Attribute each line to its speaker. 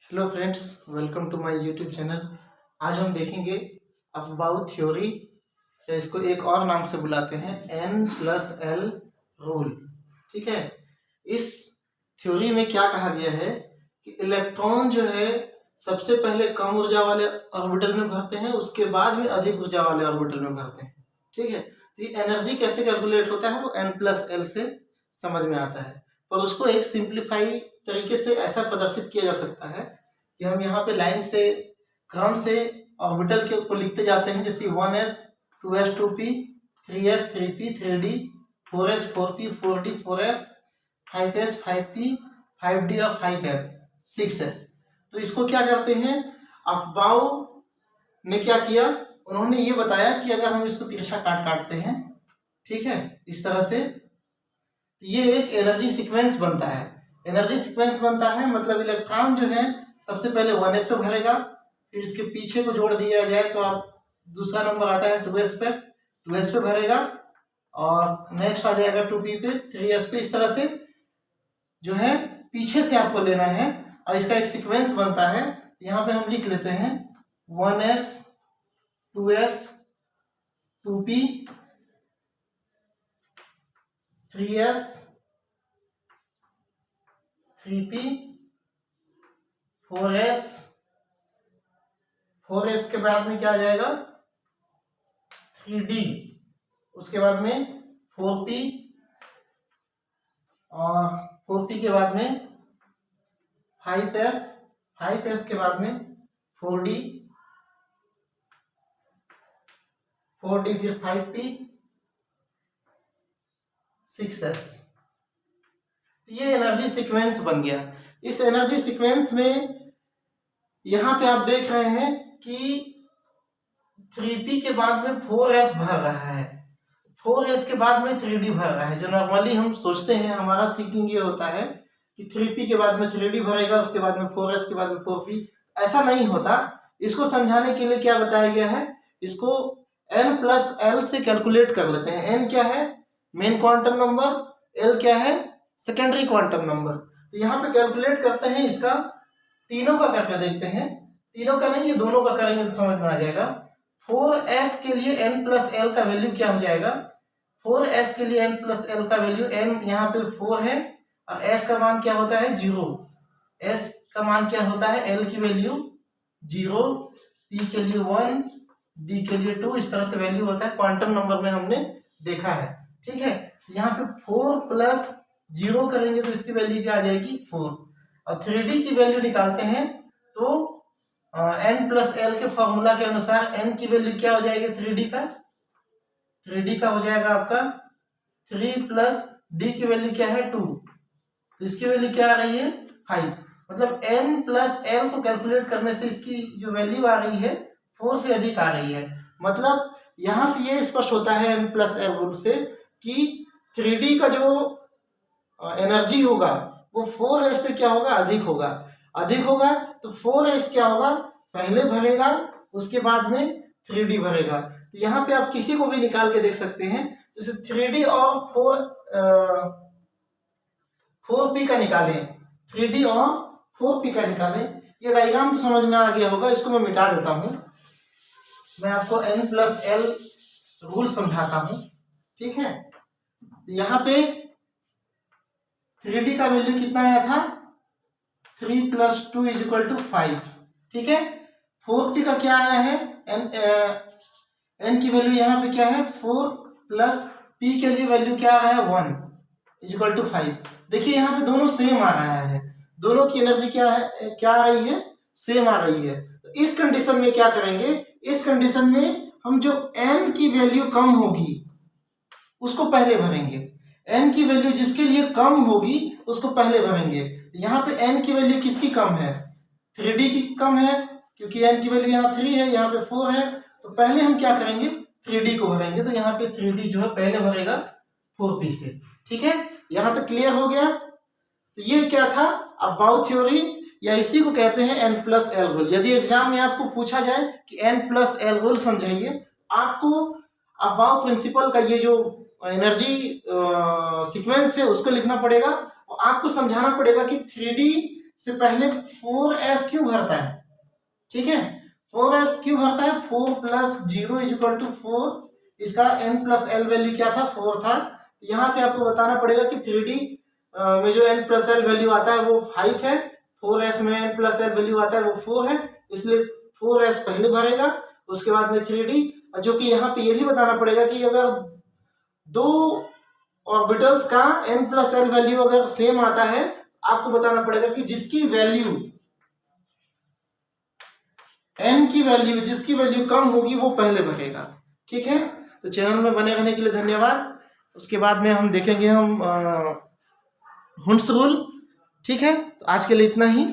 Speaker 1: Hello friends, welcome to my YouTube channel. आज हम देखेंगे अफबाउ थ्योरी, या इसको एक और नाम से बुलाते हैं N+L रूल। ठीक है। इस थ्योरी में क्या कहा गया है कि इलेक्ट्रॉन जो है सबसे पहले कम ऊर्जा वाले ऑर्बिटल में भरते हैं, उसके बाद में अधिक ऊर्जा वाले ऑर्बिटल में भरते हैं। ठीक है। तो ये एनर्जी कैसे कैलकुलेट होता है वो N+L से समझ में आता है, पर उसको एक सिंप्लीफाई तरीके से ऐसा प्रदर्शित किया जा सकता है कि हम यहाँ पे लाइन से क्रम से ऑर्बिटल के को लिखते जाते हैं, जैसे 1s 2s 2p 3s 3p 3d 4s 4p 4d 4f 5s 5p 5d और 5f 6s। तो इसको क्या करते हैं, अफबाउ ने क्या किया, उन्होंने ये बताया कि अगर हम इसको तिरछा काटते हैं, ठीक है, इस तरह से, तो ये एक एनर्जी सीक्वेंस बनता है। एनर्जी सीक्वेंस बनता है मतलब इलेक्ट्रॉन जो है सबसे पहले 1s पे भरेगा, फिर इसके पीछे को जोड़ दिया जाए तो आप दूसरा नंबर आता है 2s पे भरेगा, और नेक्स्ट आ जाएगा 2p पे, 3s पे। इस तरह से जो है पीछे से आपको लेना है और इसका एक सीक्वेंस बनता है। यहाँ पे हम लिख लेते हैं 1s 2s 2p 3s 3p 4s के बाद में क्या आ जाएगा 3d, उसके बाद में 4p, और 4p के बाद में 5s के बाद में 4d फिर 5p 6s। ये एनर्जी सीक्वेंस बन गया। इस एनर्जी सीक्वेंस में यहां पे आप देख रहे हैं कि 3p के बाद में 4s भर रहा है, 4s के बाद में 3d भर रहा है। जो नॉर्मली हम सोचते हैं, हमारा थिंकिंग ये होता है कि 3p के बाद में 3d भरेगा, उसके बाद में 4s के बाद में 4p। ऐसा नहीं होता। इसको समझाने के लिए क्या बताया गया है, इसको N+L से कैलकुलेट कर लेते हैं। N क्या है, मेन क्वांटम नंबर, L क्या है, सेकेंडरी क्वांटम नंबर। तो यहाँ पे कैलकुलेट करते हैं, इसका तीनों का करके देखते हैं। तीनों का नहीं, ये दोनों का करेंगे तो समझ में आ जाएगा। 4s के लिए N+L का वैल्यू क्या हो जाएगा, 4s के लिए N+L का वैल्यू, N यहाँ पे 4 है और s का मान क्या होता है 0, s का मान क्या होता है, L की वैल्यू 0, p के लिए 1, d के लिए 2, इस तरह से वैल्यू होता है। क्वांटम नंबर में हमने देखा है। ठीक है। यहाँ पे 4 + 0 करेंगे तो इसकी वैल्यू क्या आ जाएगी 4, और 3d की वैल्यू निकालते हैं तो N+L के फॉर्मूला के अनुसार n की वैल्यू क्या हो जाएगी 3d का हो जाएगा आपका 3 + d की वैल्यू क्या है 2, तो इसकी वैल्यू क्या आ रही है 5। मतलब N+L को कैलकुलेट करने से इसकी जो वैल्यू आ रही है 4 से अधिक आ रही है। मतलब यहां से ये स्पष्ट होता है N+L रूल से कि 3d का जो एनर्जी होगा वो 4s से क्या होगा, अधिक होगा। तो 4s क्या होगा, पहले भरेगा, उसके बाद में 3d भरेगा। तो यहाँ पे आप किसी को भी निकाल के देख सकते हैं। जैसे 3d और 4p का निकालें, 3d और 4p का निकालें। ये डायग्राम तो समझ में आ गया होगा, इसको मैं मिटा देता हूं। मैं आपको N+L रूल समझाता हूं। ठीक है। यहाँ पे 3d का वैल्यू कितना आया था, 3 + 2 = 5। ठीक है। 4p का क्या आया है, n की वैल्यू यहाँ पे क्या है 4 + p के लिए वैल्यू क्या आ रहा है 1 = 5। देखिए यहाँ पे दोनों सेम आ रहा है, दोनों की एनर्जी क्या है, क्या आ रही है, सेम आ रही है। तो इस कंडीशन में क्या करेंगे, इस कंडीशन में हम जो n की वैल्यू कम होगी उसको पहले भरेंगे। n की वैल्यू जिसके लिए कम होगी उसको पहले भरेंगे। यहाँ पे n की वैल्यू किसकी कम है, 3d की कम है, क्योंकि n की वैल्यू यहाँ 3 है, यहाँ पे 4 है। तो पहले हम क्या करेंगे, 3d को भरेंगे। तो यहाँ पे 3d जो है पहले भरेगा 4p से। ठीक है। यहाँ तक क्लियर हो गया। तो ये क्या था, अफबाउ थ्योरी, या इसी को कहते हैं N+L रूल। यदि एग्जाम में आपको पूछा जाए कि N+L रूल समझाइए, आपको अफबाउ प्रिंसिपल का ये जो एनर्जी सीक्वेंस है उसको लिखना पड़ेगा, और आपको समझाना पड़ेगा कि 3d से पहले 4s क्यों भरता है, ठीक है, 4s क्यों भरता है, 4 + 0 = 4, इसका n + l वैल्यू क्या था, 4 था। यहां से आपको बताना पड़ेगा कि 3D में जो n + l वैल्यू आता है वो 5 है, 4s में n + l वैल्यू आता है वो 4 है, इसलिए 4s पहले भरेगा, उसके बाद में 3D। जो कि यहाँ पे ये भी बताना पड़ेगा कि अगर दो ऑर्बिटल्स का n + l वैल्यू अगर सेम आता है, आपको बताना पड़ेगा कि जिसकी वैल्यू n की वैल्यू जिसकी वैल्यू कम होगी वो पहले भरेगा, ठीक है। तो चैनल में बने रहने के लिए धन्यवाद। उसके बाद में हम देखेंगे हम हुंड्स रूल, ठीक है। तो आज के लिए इतना ही।